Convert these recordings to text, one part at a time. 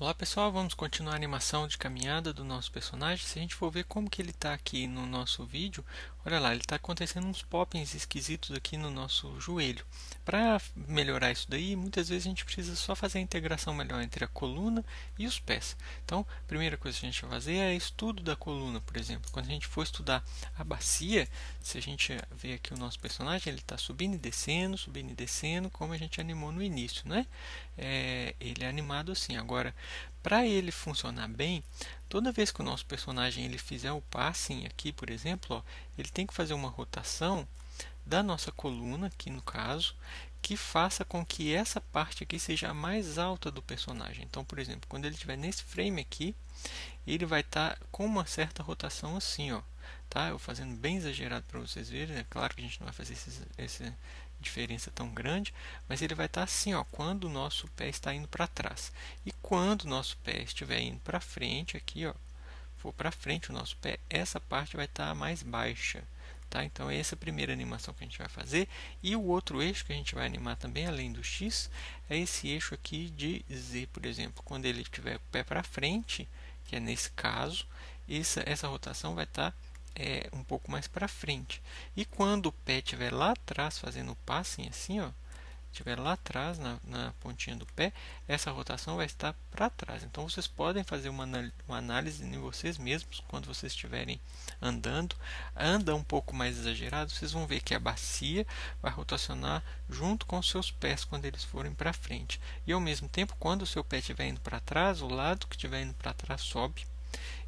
Olá pessoal, vamos continuar a animação de caminhada do nosso personagem. Se a gente for ver como que ele está aqui no nosso vídeo, olha lá, ele está acontecendo uns poppings esquisitos aqui no nosso joelho. Para melhorar isso daí, muitas vezes a gente precisa só fazer a integração melhor entre a coluna e os pés. Então, a primeira coisa que a gente vai fazer é estudo da coluna, por exemplo. Quando a gente for estudar a bacia, se a gente ver aqui o nosso personagem, ele está subindo e descendo, como a gente animou no início, né? Ele é animado assim. Agora, para ele funcionar bem, toda vez que o nosso personagem ele fizer o passing aqui, por exemplo, ó, ele tem que fazer uma rotação da nossa coluna, aqui no caso, que faça com que essa parte aqui seja a mais alta do personagem. Então, por exemplo, quando ele estiver nesse frame aqui, ele vai estar com uma certa rotação assim, ó. Tá? Eu fazendo bem exagerado para vocês verem. É claro que a gente não vai fazer essa diferença tão grande, mas ele vai estar assim, ó, quando o nosso pé está indo para trás. E quando o nosso pé estiver indo para frente, aqui, ó, for para frente o nosso pé, essa parte vai estar mais baixa. Tá? Então, essa é a primeira animação que a gente vai fazer. E o outro eixo que a gente vai animar também, além do X, é esse eixo aqui de Z, por exemplo. Quando ele tiver o pé para frente, que é nesse caso, essa rotação vai estar um pouco mais para frente. E quando o pé estiver lá atrás, fazendo o passing assim, ó, estiver lá atrás, na pontinha do pé, essa rotação vai estar para trás. Então, vocês podem fazer uma análise em vocês mesmos, quando vocês estiverem andando. Anda um pouco mais exagerado, vocês vão ver que a bacia vai rotacionar junto com os seus pés quando eles forem para frente. E, ao mesmo tempo, quando o seu pé estiver indo para trás, o lado que estiver indo para trás sobe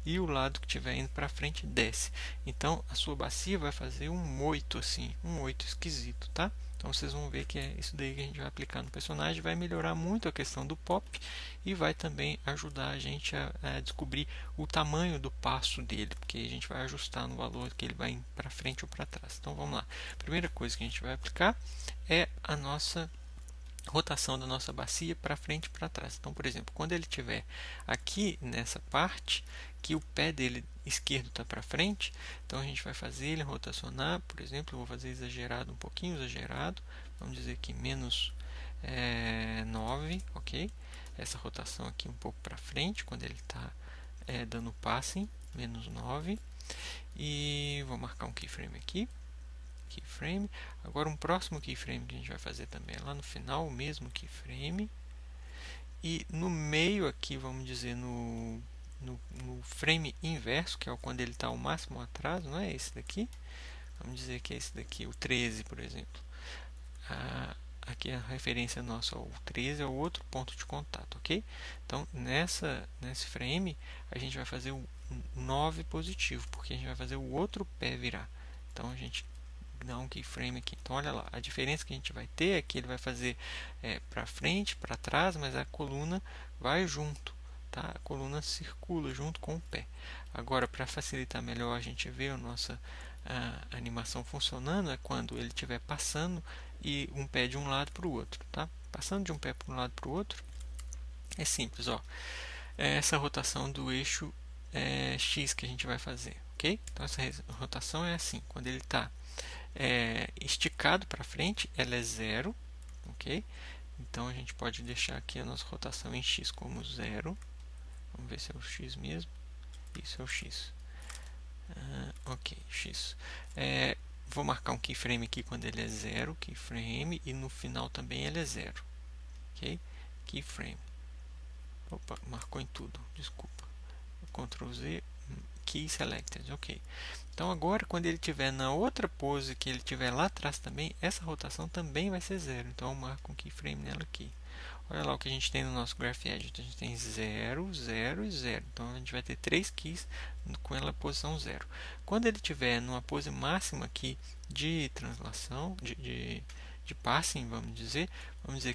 e o lado que estiver indo para frente desce. Então a sua bacia vai fazer um moito assim, um moito esquisito, tá? Então vocês vão ver que é isso daí que a gente vai aplicar no personagem, vai melhorar muito a questão do pop e vai também ajudar a gente a descobrir o tamanho do passo dele, porque a gente vai ajustar no valor que ele vai para frente ou para trás. Então vamos lá. A primeira coisa que a gente vai aplicar é a nossa rotação da nossa bacia para frente e para trás. Então, por exemplo, quando ele estiver aqui nessa parte, que o pé dele esquerdo está para frente, então a gente vai fazer ele rotacionar, por exemplo, eu vou fazer exagerado, um pouquinho exagerado, vamos dizer que menos 9, ok? Essa rotação aqui um pouco para frente, quando ele está dando passing, menos 9. E vou marcar um keyframe aqui, keyframe. Agora um próximo keyframe que a gente vai fazer também é lá no final, o mesmo keyframe. E no meio aqui, vamos dizer, no frame inverso, que é quando ele está ao máximo atraso, não é esse daqui? Vamos dizer que é esse daqui, o 13, por exemplo. Aqui a referência nossa ao 13 é o outro ponto de contato, ok? Então, nesse frame, a gente vai fazer o 9 positivo, porque a gente vai fazer o outro pé virar. Então, a gente dá um keyframe aqui. Então, olha lá, a diferença que a gente vai ter é que ele vai fazer para frente, para trás, mas a coluna vai junto, tá? A coluna circula junto com o pé. Agora, para facilitar melhor a gente ver a nossa animação funcionando, é quando ele estiver passando e um pé de um lado para o outro, tá? Passando de um pé para um lado para o outro, é simples, ó. É essa rotação do eixo X que a gente vai fazer, ok? Então, essa rotação é assim, quando ele está esticado para frente, ela é zero, ok? Então a gente pode deixar aqui a nossa rotação em x como zero. Vamos ver se é o x mesmo. Isso é o x. Ok, x. Vou marcar um keyframe aqui quando ele é zero, keyframe, e no final também ele é zero, ok? Keyframe. Opa, marcou em tudo, desculpa. Ctrl Z, Key Selected, ok. Então agora, quando ele estiver na outra pose, que ele estiver lá atrás também, essa rotação também vai ser zero. Então eu marco um keyframe nela aqui. Olha lá o que a gente tem no nosso Graph Edit. A gente tem 0, 0 e 0. Então a gente vai ter 3 keys com ela posição 0. Quando ele estiver numa pose máxima aqui de translação, de passing, vamos dizer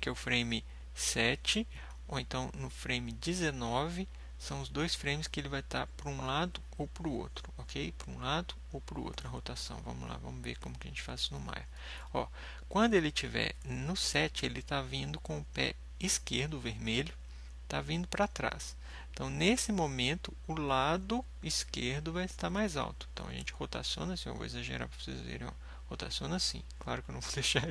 que é o frame 7, ou então no frame 19, são os dois frames que ele vai estar para um lado ou para o outro, ok? Para um lado ou para o outro a rotação. Vamos lá, vamos ver como que a gente faz isso no Maya. Ó, quando ele estiver no 7, ele está vindo com o pé esquerdo, vermelho, está vindo para trás. Então, nesse momento, o lado esquerdo vai estar mais alto. Então, a gente rotaciona assim, eu vou exagerar para vocês verem, ó. Rotaciona assim. Claro que eu não vou deixar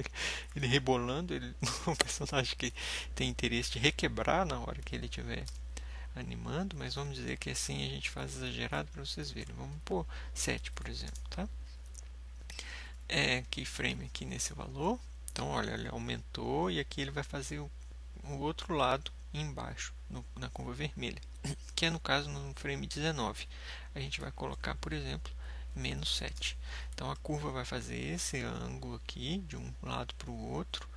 ele rebolando, ele é um personagem que tem interesse de requebrar na hora que ele estiver animando, mas vamos dizer que assim a gente faz exagerado para vocês verem. Vamos pôr 7, por exemplo, tá? Keyframe aqui nesse valor. Então, olha, ele aumentou e aqui ele vai fazer o outro lado embaixo, na curva vermelha, que é no caso no frame 19. A gente vai colocar, por exemplo, menos 7. Então, a curva vai fazer esse ângulo aqui, de um lado para o outro,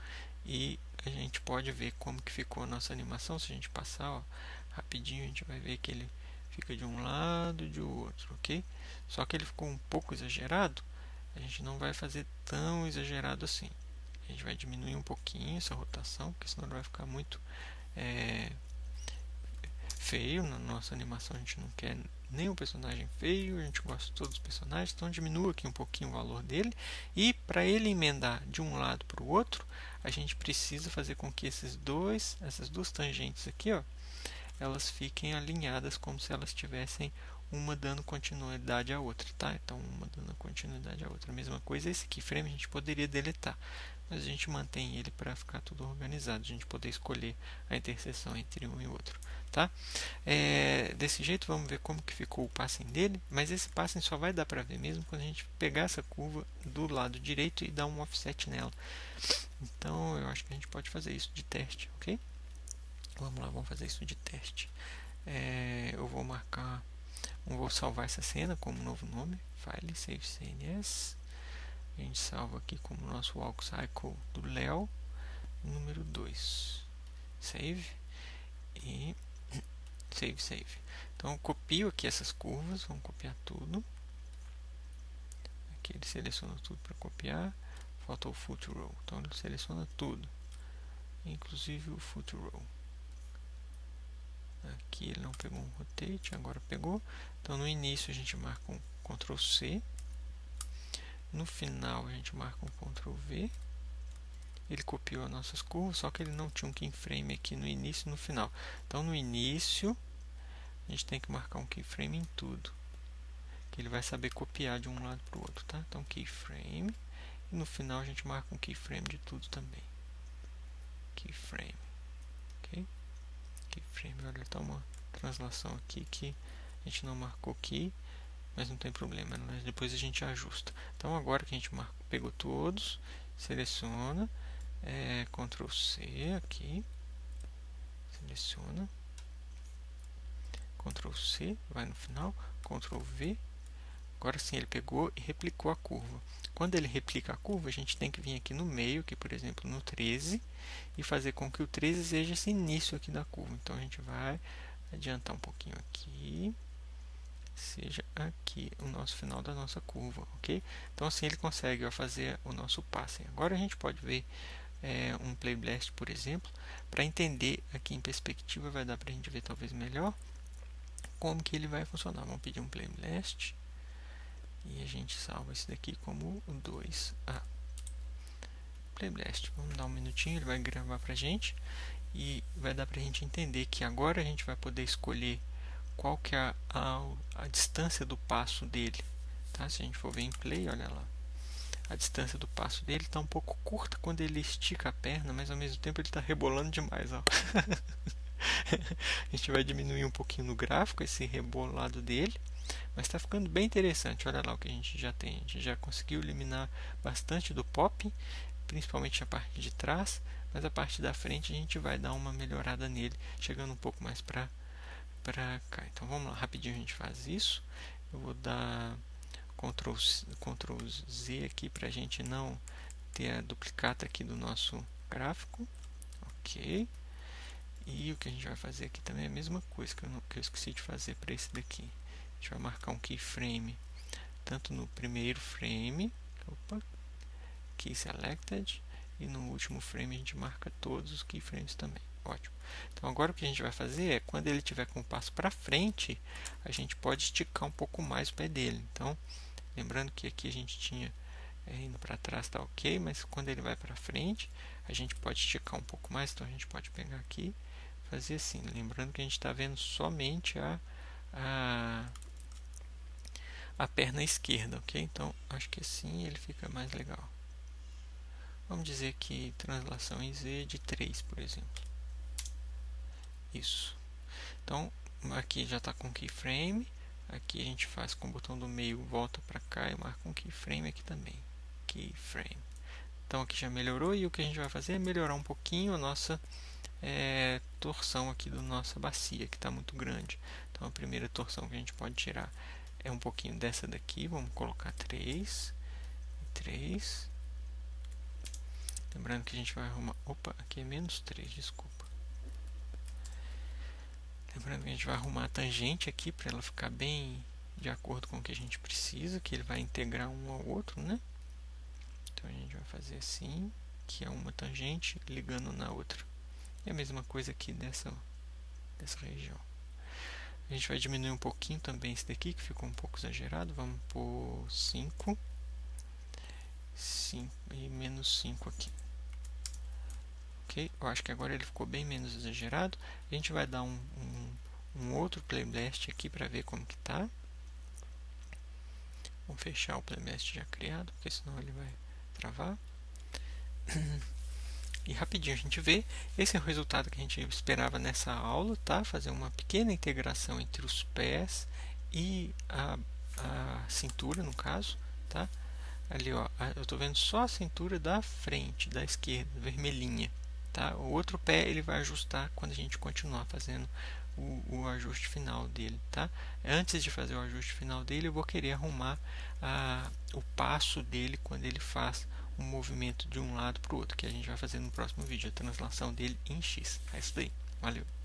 e a gente pode ver como que ficou a nossa animação. Se a gente passar, ó, rapidinho, a gente vai ver que ele fica de um lado e de outro, ok? Só que ele ficou um pouco exagerado. A gente não vai fazer tão exagerado assim. A gente vai diminuir um pouquinho essa rotação, porque senão ele vai ficar muito feio na nossa animação. A gente não quer nenhum personagem feio, a gente gosta de todos os personagens, então diminua aqui um pouquinho o valor dele. E para ele emendar de um lado para o outro, a gente precisa fazer com que essas duas tangentes aqui, ó, elas fiquem alinhadas como se elas tivessem uma dando continuidade à outra, tá? Então, uma dando continuidade à outra. A mesma coisa, esse keyframe a gente poderia deletar, mas a gente mantém ele para ficar tudo organizado, a gente poder escolher a interseção entre um e outro, tá? Desse jeito, vamos ver como que ficou o passing dele, mas esse passing só vai dar para ver mesmo quando a gente pegar essa curva do lado direito e dar um offset nela. Então, eu acho que a gente pode fazer isso de teste, ok? Vamos lá, vamos fazer isso de teste. Eu vou salvar essa cena como novo nome, File, Save CNS. A gente salva aqui como nosso Walk Cycle do Léo, número 2. Save e Save. Então eu copio aqui essas curvas, vamos copiar tudo. Aqui ele seleciona tudo para copiar. Falta o Foot Row, então ele seleciona tudo, inclusive o Foot Row. Aqui ele não pegou um rotate, agora pegou. Então no início a gente marca um Ctrl C. No final a gente marca um Ctrl V. Ele copiou as nossas curvas, só que ele não tinha um keyframe aqui no início e no final. Então no início a gente tem que marcar um keyframe em tudo, que ele vai saber copiar de um lado para o outro, tá? Então keyframe, e no final a gente marca um keyframe de tudo também. Keyframe, ok? Keyframe, olha, está uma translação aqui que a gente não marcou aqui, mas não tem problema, né? Depois a gente ajusta. Então agora que a gente pegou todos, seleciona, Ctrl C aqui, seleciona, Ctrl C, vai no final, Ctrl V. Agora sim ele pegou e replicou a curva. Quando ele replica a curva, a gente tem que vir aqui no meio, aqui por exemplo no 13, e fazer com que o 13 seja esse início aqui da curva. Então a gente vai adiantar um pouquinho aqui, seja aqui o nosso final da nossa curva, ok? Então assim ele consegue fazer o nosso passing. Agora a gente pode ver um Play Blast, por exemplo, para entender aqui em perspectiva, vai dar para a gente ver talvez melhor como que ele vai funcionar. Vamos pedir um Play Blast e a gente salva esse daqui como o 2A. Play Blast, vamos dar um minutinho, ele vai gravar para a gente e vai dar para a gente entender que agora a gente vai poder escolher qual que é a distância do passo dele, tá? Se a gente for ver em play, olha lá, a distância do passo dele está um pouco curta quando ele estica a perna, mas ao mesmo tempo ele está rebolando demais, ó. A gente vai diminuir um pouquinho no gráfico esse rebolado dele, mas está ficando bem interessante. Olha lá o que a gente já tem, a gente já conseguiu eliminar bastante do pop, principalmente a parte de trás, mas a parte da frente a gente vai dar uma melhorada nele, chegando um pouco mais para cá. Então vamos lá, rapidinho a gente faz isso. Eu vou dar Ctrl Z aqui para a gente não ter a duplicata aqui do nosso gráfico, ok? E o que a gente vai fazer aqui também é a mesma coisa que eu esqueci de fazer para esse daqui. A gente vai marcar um keyframe tanto no primeiro frame, key selected, e no último frame a gente marca todos os keyframes também. Ótimo. Então agora o que a gente vai fazer é, quando ele tiver com o passo para frente, a gente pode esticar um pouco mais o pé dele. Então, lembrando que aqui a gente tinha indo para trás está ok, mas quando ele vai para frente, a gente pode esticar um pouco mais. Então a gente pode pegar aqui, fazer assim, lembrando que a gente está vendo somente a perna esquerda, ok? Então acho que assim ele fica mais legal. Vamos dizer que translação em Z de 3, por exemplo. Isso. Então aqui já está com keyframe. Aqui a gente faz com o botão do meio, volta para cá e marca um keyframe aqui também. Keyframe. Então aqui já melhorou e o que a gente vai fazer é melhorar um pouquinho a nossa torção aqui da nossa bacia, que está muito grande. Então a primeira torção que a gente pode tirar é um pouquinho dessa daqui. Vamos colocar 3 e 3. Lembrando que a gente vai arrumar... Opa, aqui é menos 3, desculpa. Lembrando que a gente vai arrumar a tangente aqui para ela ficar bem de acordo com o que a gente precisa, que ele vai integrar um ao outro, né? Então a gente vai fazer assim, que é uma tangente ligando na outra. E a mesma coisa aqui dessa região. A gente vai diminuir um pouquinho também esse daqui, que ficou um pouco exagerado. Vamos por 5. 5 e menos 5 aqui. Ok? Eu acho que agora ele ficou bem menos exagerado. A gente vai dar um outro Playblast aqui para ver como que tá. Vamos fechar o Playblast já criado, porque senão ele vai travar. E rapidinho a gente vê, esse é o resultado que a gente esperava nessa aula, tá? Fazer uma pequena integração entre os pés e a cintura, no caso, tá? Ali, ó, eu estou vendo só a cintura da frente, da esquerda, vermelhinha, tá? O outro pé ele vai ajustar quando a gente continuar fazendo o ajuste final dele, tá? Antes de fazer o ajuste final dele, eu vou querer arrumar o passo dele quando ele faz um movimento de um lado para o outro, que a gente vai fazer no próximo vídeo, a translação dele em X. É isso daí. Valeu!